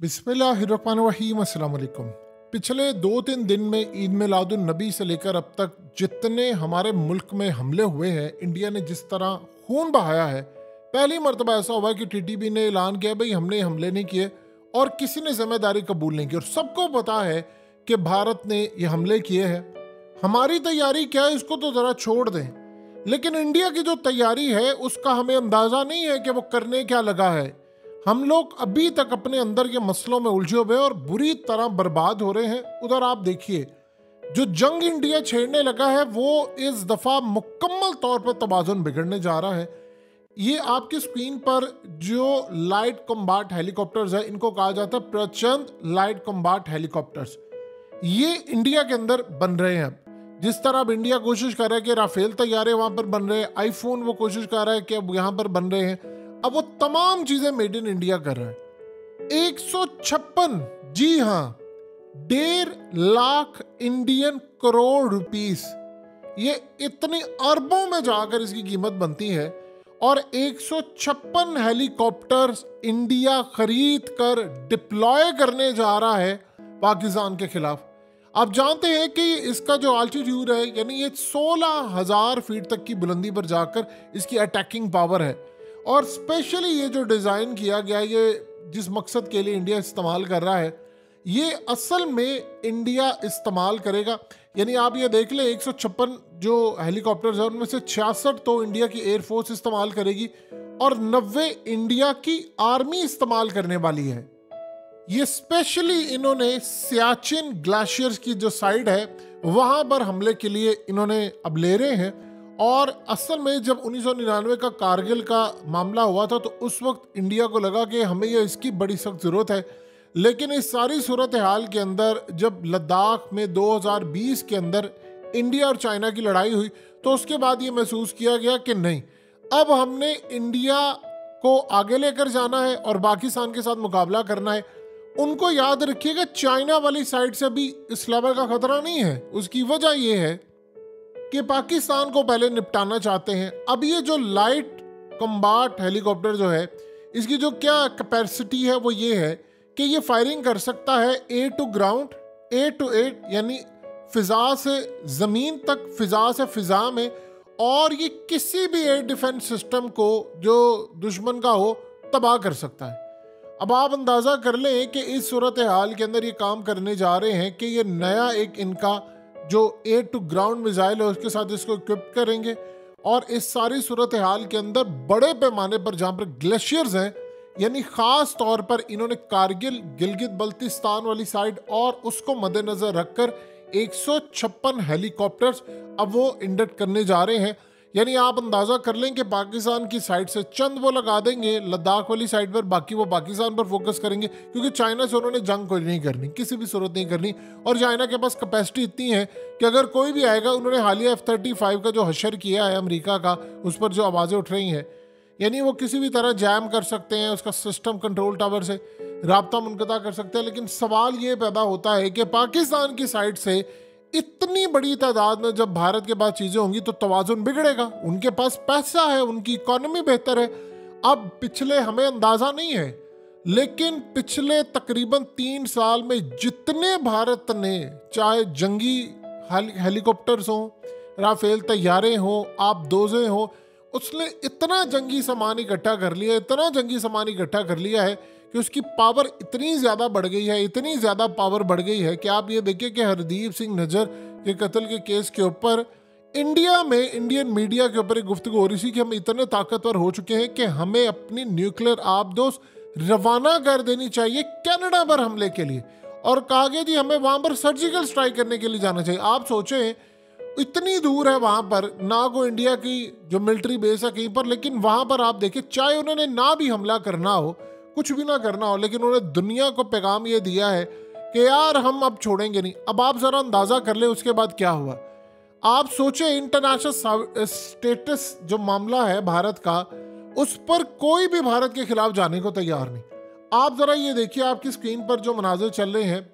बिस्मिल्लाहिर्रहमानिर्रहीम, अस्सलाम वालेकुम। पिछले 2-3 दिन में ईद मिलादुन नबी से लेकर अब तक जितने हमारे मुल्क में हमले हुए हैं, इंडिया ने जिस तरह खून बहाया है, पहली मर्तबा ऐसा हुआ कि टीटीपी ने ऐलान किया भाई हमने हमले नहीं किए और किसी ने जिम्मेदारी कबूल नहीं की। और सबको पता है कि भारत ने ये हमले किए हैं। हमारी तैयारी क्या है इसको तो ज़रा छोड़ दें, लेकिन इंडिया की जो तैयारी है उसका हमें अंदाज़ा नहीं है कि वो करने क्या लगा है। हम लोग अभी तक अपने अंदर के मसलों में उलझे हुए और बुरी तरह बर्बाद हो रहे हैं। उधर आप देखिए, जो जंग इंडिया छेड़ने लगा है वो इस दफ़ा मुकम्मल तौर पर तवाज़ुन बिगड़ने जा रहा है। ये आपकी स्क्रीन पर जो लाइट कॉम्बैट हेलीकॉप्टर्स है, इनको कहा जाता है प्रचंड लाइट कॉम्बैट हेलीकॉप्टर्स। ये इंडिया के अंदर बन रहे हैं। जिस तरह अब इंडिया कोशिश कर रहा है कि राफेल तैयारे वहां पर बन रहे हैं, आईफोन वो कोशिश कर रहा है कि अब यहाँ पर बन रहे हैं, अब वो तमाम चीजें मेड इन इंडिया कर रहा है। 156, जी हाँ, 1.5 लाख इंडियन करोड़ रुपीस, ये इतनी अरबों में जाकर इसकी कीमत बनती है। और 156 हेलीकॉप्टर्स इंडिया खरीद कर डिप्लॉय करने जा रहा है पाकिस्तान के खिलाफ। आप जानते हैं कि इसका जो आल्टीट्यूड है, यानी ये 16,000 फीट तक की बुलंदी पर जाकर इसकी अटैकिंग पावर है। और स्पेशली ये जो डिज़ाइन किया गया, ये जिस मकसद के लिए इंडिया इस्तेमाल कर रहा है, ये असल में इंडिया इस्तेमाल करेगा। यानी आप ये देख लें, 156 जो हेलीकॉप्टर्स हैं उनमें से 66 तो इंडिया की एयरफोर्स इस्तेमाल करेगी और 90 इंडिया की आर्मी इस्तेमाल करने वाली है। ये स्पेशली इन्होंने सियाचिन ग्लेशियर्स की जो साइड है वहां पर हमले के लिए इन्होंने अब ले रहे हैं। और असल में जब 1999 का कारगिल का मामला हुआ था तो उस वक्त इंडिया को लगा कि हमें ये इसकी बड़ी सख्त ज़रूरत है। लेकिन इस सारी सूरत हाल के अंदर जब लद्दाख में 2020 के अंदर इंडिया और चाइना की लड़ाई हुई तो उसके बाद ये महसूस किया गया कि नहीं, अब हमने इंडिया को आगे लेकर जाना है और पाकिस्तान के साथ मुकाबला करना है। उनको याद रखिएगा, चाइना वाली साइड से भी इस लेवल का खतरा नहीं है। उसकी वजह यह है कि पाकिस्तान को पहले निपटाना चाहते हैं। अब ये जो लाइट कॉम्बैट हेलीकॉप्टर जो है, इसकी जो क्या कैपेसिटी है वो ये है कि ये फायरिंग कर सकता है A two ground, A two eight, यानी फिजा से ज़मीन तक, फिजा से फिजा में, और ये किसी भी एयर डिफेंस सिस्टम को जो दुश्मन का हो तबाह कर सकता है। अब आप अंदाज़ा कर लें कि इस सूरत हाल के अंदर ये काम करने जा रहे हैं कि ये नया एक इनका जो एयर टू ग्राउंड मिसाइल है उसके साथ इसको इक्विप करेंगे। और इस सारी सूरत हाल के अंदर बड़े पैमाने पर जहाँ पर ग्लेशियर्स हैं, यानी ख़ास तौर पर इन्होंने कारगिल, गिलगित बल्तिस्तान वाली साइड और उसको मद्देनज़र रखकर 156 हेलीकॉप्टर्स अब वो इंडक्ट करने जा रहे हैं। यानी आप अंदाज़ा कर लें कि पाकिस्तान की साइड से चंद वो लगा देंगे लद्दाख वाली साइड पर, बाकी वो पाकिस्तान पर फोकस करेंगे, क्योंकि चाइना से उन्होंने जंग कोई नहीं करनी, किसी भी सूरत नहीं करनी। और चाइना के पास कैपेसिटी इतनी है कि अगर कोई भी आएगा, उन्होंने हालिया F-35 का जो हशर किया है अमेरिका का, उस पर जो आवाज़ें उठ रही हैं, यानी वो किसी भी तरह जैम कर सकते हैं, उसका सिस्टम कंट्रोल टावर से राब्ता मुनक़ता कर सकते हैं। लेकिन सवाल ये पैदा होता है कि पाकिस्तान की साइड से इतनी बड़ी तादाद में जब भारत के पास चीज़ें होंगी तो तवाज़ुन बिगड़ेगा। उनके पास पैसा है, उनकी इकॉनमी बेहतर है। अब पिछले, हमें अंदाज़ा नहीं है, लेकिन पिछले तकरीबन 3 साल में जितने भारत ने, चाहे जंगी हेलीकॉप्टर्स हों, राफेल तैयारे हों, आप दोजे हों, उसने इतना जंगी सामान इकट्ठा कर लिया, इतना जंगी सामान इकट्ठा कर लिया है कि उसकी पावर इतनी ज़्यादा बढ़ गई है, इतनी ज़्यादा पावर बढ़ गई है कि आप ये देखिए कि हरदीप सिंह नज्जर के कत्ल के केस के ऊपर इंडिया में, इंडियन मीडिया के ऊपर एक गुफ्तगू हो रही थी कि हम इतने ताकतवर हो चुके हैं कि हमें अपनी न्यूक्लियर आबदोस रवाना कर देनी चाहिए कनाडा पर हमले के लिए। और कहा गया जी हमें वहाँ पर सर्जिकल स्ट्राइक करने के लिए जाना चाहिए। आप सोचें, इतनी दूर है वहाँ पर, ना को इंडिया की जो मिलिट्री बेस है कहीं पर, लेकिन वहाँ पर आप देखिए, चाहे उन्होंने ना भी हमला करना हो, कुछ भी ना करना हो, लेकिन उन्होंने दुनिया को पैगाम ये दिया है कि यार हम अब छोड़ेंगे नहीं। अब आप ज़रा अंदाज़ा कर ले उसके बाद क्या हुआ। आप सोचें, इंटरनेशनल स्टेटस जो मामला है भारत का, उस पर कोई भी भारत के खिलाफ जाने को तैयार नहीं। आप ज़रा ये देखिए, आपकी स्क्रीन पर जो मनाज़िर चल रहे हैं,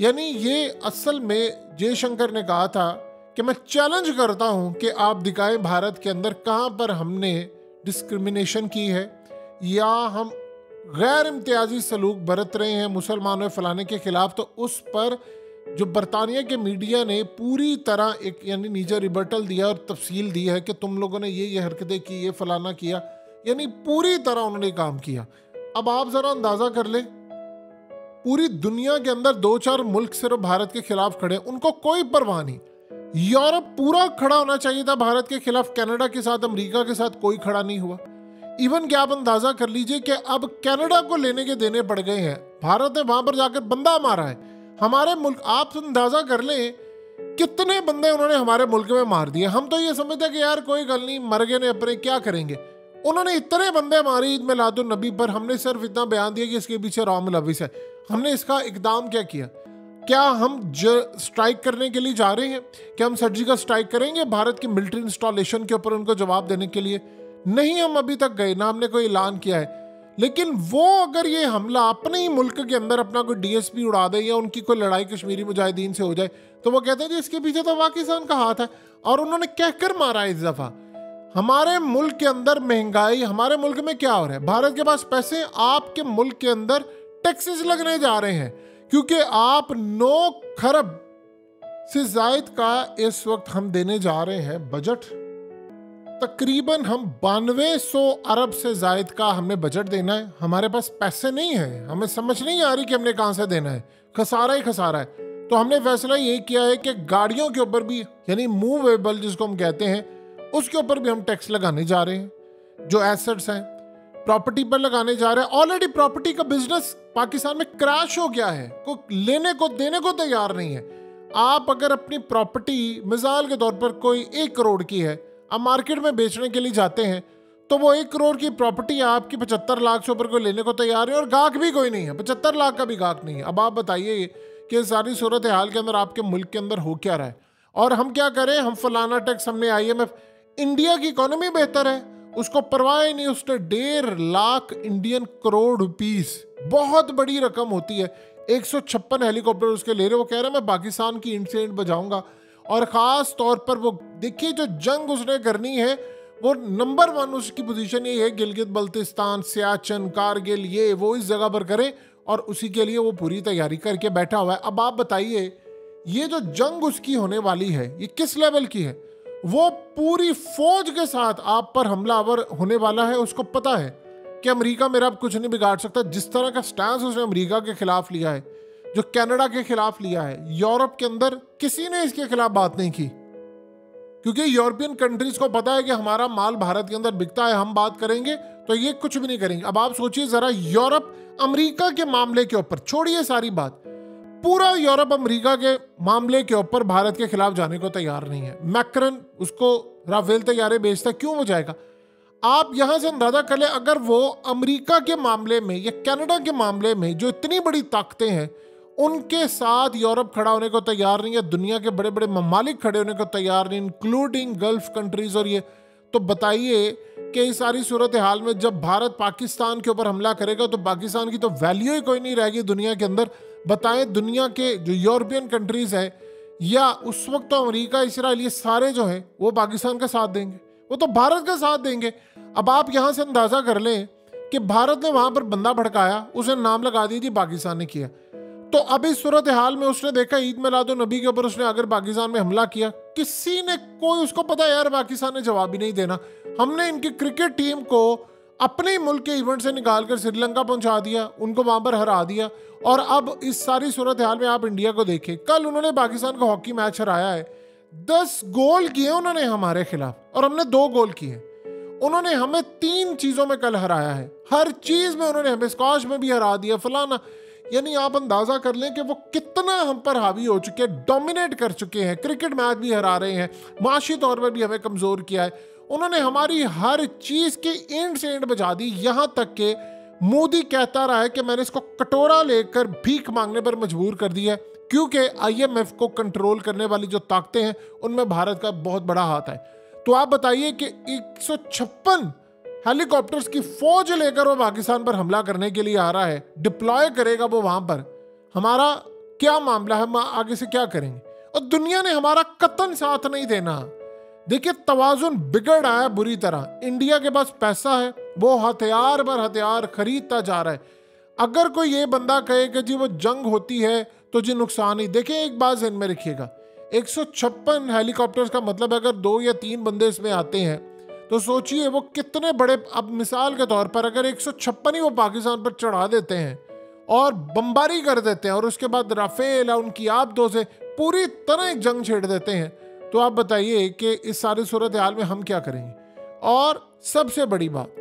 यानी ये असल में जयशंकर ने कहा था कि मैं चैलेंज करता हूँ कि आप दिखाएं भारत के अंदर कहाँ पर हमने डिस्क्रिमिनेशन की है या हम गैर इम्तियाजी सलूक बरत रहे हैं मुसलमानों फलाने के खिलाफ, तो उस पर जो बरतानिया के मीडिया ने पूरी तरह एक यानी नीचे रिबर्टल दिया और तफसील दी है कि तुम लोगों ने ये हरकतें की, ये फलाना किया, यानी पूरी तरह उन्होंने काम किया। अब आप जरा अंदाजा कर ले, पूरी दुनिया के अंदर 2-4 मुल्क सिर्फ भारत के खिलाफ खड़े, उनको कोई परवाह नहीं। यूरोप पूरा खड़ा होना चाहिए था भारत के खिलाफ, कनाडा के साथ, अमेरिका के साथ कोई खड़ा नहीं हुआ। इवन क्या आप अंदाजा कर लीजिए कि अब कनाडा को लेने के देने पड़ गए हैं, भारत ने वहां पर जाकर बंदा मारा है हमारे मुल्क। आप अंदाजा कर लें कितने बंदे उन्होंने हमारे मुल्क में मार दिए। हम तो ये समझते कि यार कोई गल नहीं, मर गए ने अपने, क्या करेंगे। उन्होंने इतने बंदे मारे ईद मिलादुन नबी पर। हमने सिर्फ इतना बयान दिया कि इसके पीछे रॉ मुलविस है। हमने इसका इकदाम क्या किया? क्या हम स्ट्राइक करने के लिए जा रहे हैं? क्या हम सर्जिकल स्ट्राइक करेंगे भारत की मिलिट्री इंस्टॉलेशन के ऊपर उनको जवाब देने के लिए? नहीं, हम अभी तक गए ना, हमने कोई ऐलान किया है। लेकिन वो अगर ये हमला अपने ही मुल्क के अंदर अपना कोई डीएसपी उड़ा दे या उनकी कोई लड़ाई कश्मीरी मुजाहिदीन से हो जाए, तो वो कहते हैं जी इसके पीछे तो पाकिस्तान का हाथ है। और उन्होंने कहकर मारा इस दफा। हमारे मुल्क के अंदर महंगाई, हमारे मुल्क में क्या हो रहा है, भारत के पास पैसे, आपके मुल्क के अंदर टैक्सेस लगने जा रहे हैं क्योंकि आप 9 खरब से जायद का इस वक्त हम देने जा रहे हैं बजट। तकरीबन हम 9200 अरब से जायद का हमें बजट देना है। हमारे पास पैसे नहीं है, हमें समझ नहीं आ रही कि हमने कहां से देना है, खसारा ही खसारा है। तो हमने फैसला ये किया है कि गाड़ियों के ऊपर भी, यानी मूवेबल जिसको हम कहते हैं, उसके ऊपर भी हम टैक्स लगाने जा रहे हैं। जो एसेट्स हैं प्रॉपर्टी पर लगाने जा रहे हैं। ऑलरेडी प्रॉपर्टी का बिजनेस पाकिस्तान में क्रैश हो गया है, कोई लेने को देने को तैयार नहीं है। आप अगर अपनी प्रॉपर्टी मिसाल के तौर पर कोई 1 करोड़ की है, आप मार्केट में बेचने के लिए जाते हैं, तो वो 1 करोड़ की प्रॉपर्टी आपकी 75 लाख से ऊपर कोई लेने को तैयार है और गाहक भी कोई नहीं है, 75 लाख का भी गाहक नहीं है। अब आप बताइए कि सारी सूरत हाल के अंदर आपके मुल्क के अंदर हो क्या रहा है। और हम क्या करें, हम फलाना टैक्स, हमने IMF, इंडिया की इकोनॉमी बेहतर है, उसको परवाह ही नहीं। उसने 1.5 लाख इंडियन करोड़ रुपीस, बहुत बड़ी रकम होती है। 156 हेलीकॉप्टर उसके ले रहे, वो कह रहा है मैं पाकिस्तान की इंट से इंट बजाऊंगा। और ख़ास तौर पर वो देखिए जो जंग उसने करनी है, वो नंबर 1 उसकी पोजीशन ये है, गिलगित बल्तिस्तान, सियाचिन, कारगिल, ये वो इस जगह पर करे और उसी के लिए वो पूरी तैयारी करके बैठा हुआ है। अब आप बताइए ये जो जंग उसकी होने वाली है ये किस लेवल की है। वो पूरी फौज के साथ आप पर हमलावर होने वाला है। उसको पता है कि अमेरिका मेरा अब कुछ नहीं बिगाड़ सकता। जिस तरह का स्टैंस उसने अमेरिका के खिलाफ लिया है, जो कनाडा के खिलाफ लिया है, यूरोप के अंदर किसी ने इसके खिलाफ बात नहीं की, क्योंकि यूरोपियन कंट्रीज को पता है कि हमारा माल भारत के अंदर बिकता है, हम बात करेंगे तो ये कुछ भी नहीं करेंगे। अब आप सोचिए जरा, यूरोप अमेरिका के मामले के ऊपर, छोड़िए सारी बात, पूरा यूरोप अमेरिका के मामले के ऊपर भारत के खिलाफ जाने को तैयार नहीं है। मैक्रन उसको राफेल तैयारे बेचता, क्यों हो जाएगा? आप यहां से अंदाजा कर ले, अगर वो अमेरिका के मामले में या कनाडा के मामले में जो इतनी बड़ी ताकतें हैं उनके साथ यूरोप खड़ा होने को तैयार नहीं है, दुनिया के बड़े बड़े ममालिक खड़े होने को तैयार नहीं, इंक्लूडिंग गल्फ कंट्रीज और ये, तो बताइए कि इस सारी सूरत हाल में जब भारत पाकिस्तान के ऊपर हमला करेगा तो पाकिस्तान की तो वैल्यू ही कोई नहीं रहेगी दुनिया के अंदर। बताएं दुनिया के जो यूरोपियन कंट्रीज है या उस वक्त तो अमेरिका, इसराइल, ये सारे जो हैं वो पाकिस्तान का साथ देंगे, वो तो भारत का साथ देंगे। अब आप यहां से अंदाजा कर लें कि भारत ने वहां पर बंदा भड़काया, उसे नाम लगा दिया जी पाकिस्तान ने किया। तो अब इस सूरत हाल में उसने देखा ईद मिलादुन नबी के ऊपर उसने अगर पाकिस्तान में हमला किया, किसी ने कोई, उसको पता यार पाकिस्तान ने जवाब ही नहीं देना। हमने इनकी क्रिकेट टीम को अपने मुल्क के इवेंट से निकालकर श्रीलंका पहुंचा दिया, उनको वहां पर हरा दिया। और अब इस सारी सूरत हाल में आप इंडिया को देखें, कल उन्होंने पाकिस्तान का हॉकी मैच हराया है, 10 गोल किए उन्होंने हमारे खिलाफ और हमने 2 गोल किए। उन्होंने हमें 3 चीजों में कल हराया है, हर चीज में उन्होंने हमें, स्क्वाश में भी हरा दिया, फलाना। यानी आप अंदाजा कर लें कि वो कितना हम पर हावी हो चुके हैं, डोमिनेट कर चुके हैं, क्रिकेट मैच भी हरा रहे हैं, माशी तौर पर भी हमें कमजोर किया है। उन्होंने हमारी हर चीज की एंड से एंड बजा दी। यहां तक कि मोदी कहता रहा है कि मैंने इसको कटोरा लेकर भीख मांगने पर मजबूर कर दिया है, क्योंकि IMF को कंट्रोल करने वाली जो ताकतें हैं उनमें भारत का बहुत बड़ा हाथ है। तो आप बताइए कि 156 हेलीकॉप्टर्स की फौज लेकर वो पाकिस्तान पर हमला करने के लिए आ रहा है, डिप्लॉय करेगा वो वहां पर। हमारा क्या मामला है, हम आगे से क्या करेंगे? और दुनिया ने हमारा कतन साथ नहीं देना। देखिए तवाजुन बिगड़ रहा है बुरी तरह। इंडिया के पास पैसा है, वो हथियार पर हथियार खरीदता जा रहा है। अगर कोई ये बंदा कहे कि जी वो जंग होती है तो जी नुकसान ही, देखिए एक बात ध्यान में रखिएगा, 156 हेलीकॉप्टर्स का मतलब अगर 2 या 3 बंदे इसमें आते हैं तो सोचिए वो कितने बड़े। अब मिसाल के तौर पर अगर 156 ही वो पाकिस्तान पर चढ़ा देते हैं और बमबारी कर देते हैं और उसके बाद राफेल या उनकी आबदों से पूरी तरह एक जंग छेड़ देते हैं, तो आप बताइए कि इस सारी सूरत हाल में हम क्या करेंगे। और सबसे बड़ी बात,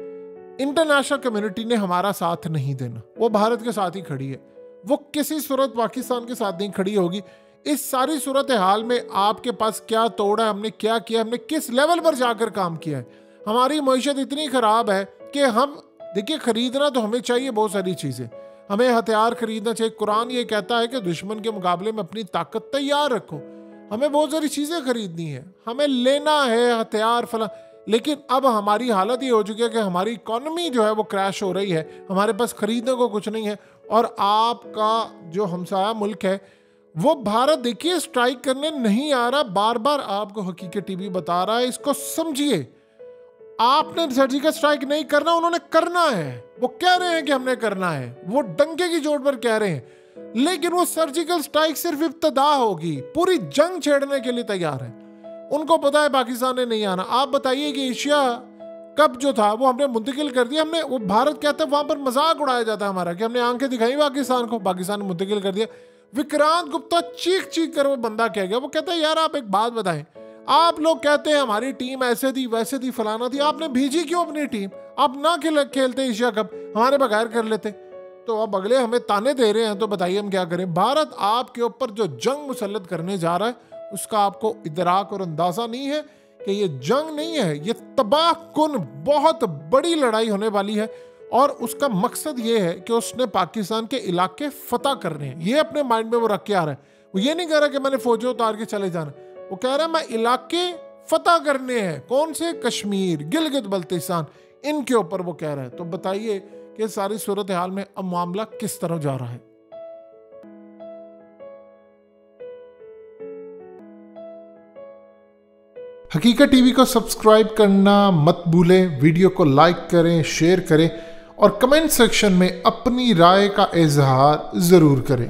इंटरनेशनल कम्युनिटी ने हमारा साथ नहीं देना, वो भारत के साथ ही खड़ी है, वो किसी सूरत पाकिस्तान के साथ नहीं खड़ी होगी। इस सारी सूरत हाल में आपके पास क्या तोड़ा है, हमने क्या किया, हमने किस लेवल पर जाकर काम किया है। हमारी मईशत इतनी खराब है कि हम देखिए खरीदना तो हमें चाहिए बहुत सारी चीज़ें, हमें हथियार खरीदना चाहिए। कुरान ये कहता है कि दुश्मन के मुकाबले में अपनी ताकत तैयार रखो, हमें बहुत सारी चीज़ें खरीदनी है, हमें लेना है हथियार फला। लेकिन अब हमारी हालत ये हो चुकी है कि हमारी इकोनॉमी जो है वो क्रैश हो रही है, हमारे पास खरीदने को कुछ नहीं है। और आपका जो हमसाया मुल्क है वो भारत देखिए स्ट्राइक करने नहीं आ रहा, बार बार आपको हकीकत टीवी बता रहा है, इसको समझिए। आपने सर्जिकल स्ट्राइक नहीं करना, उन्होंने करना है, वो कह रहे हैं कि हमने करना है, वो डंके की चोट पर कह रहे हैं, लेकिन वो सर्जिकल स्ट्राइक सिर्फ इब्तदा होगी, पूरी जंग छेड़ने के लिए तैयार है। उनको पता है पाकिस्तान ने नहीं आना। आप बताइए कि एशिया कप जो था वो हमने मुंतकिल कर दिया, हमने वो भारत कहता है वहां पर मजाक उड़ाया जाता है हमारा कि हमने आंखें दिखाई पाकिस्तान को, पाकिस्तान ने मुंतकिल कर दिया। विक्रांत गुप्ता चीख चीख कर वो बंदा कह गया, वो कहता है यार आप एक बात बताएं, आप लोग कहते हैं हमारी टीम ऐसे थी वैसे थी फलाना थी, आपने भेजी क्यों अपनी टीम? आप ना खेलते एशिया कप, हमारे बगैर कर लेते। तो अब अगले हमें ताने दे रहे हैं, तो बताइए हम क्या करें। भारत आपके ऊपर जो जंग मुसल्लत करने जा रहा है उसका आपको इदराक और अंदाजा नहीं है कि ये जंग नहीं है, ये तबाह कुन बहुत बड़ी लड़ाई होने वाली है। और उसका मकसद ये है कि उसने पाकिस्तान के इलाके फतह करने हैं, ये अपने माइंड में वो रख के आ रहा है। वो ये नहीं कह रहा कि मैंने फौजें उतार के चले जाना, वो कह रहा है मैं इलाके फतह करने हैं। कौन से? कश्मीर, गिलगित बल्तिस्तान, इनके ऊपर वो कह रहा है। तो बताइए कि सारी सूरत हाल में अब मामला किस तरह जा रहा है। हकीकत टीवी को सब्सक्राइब करना मत भूलें, वीडियो को लाइक करें, शेयर करें और कमेंट सेक्शन में अपनी राय का इजहार जरूर करें।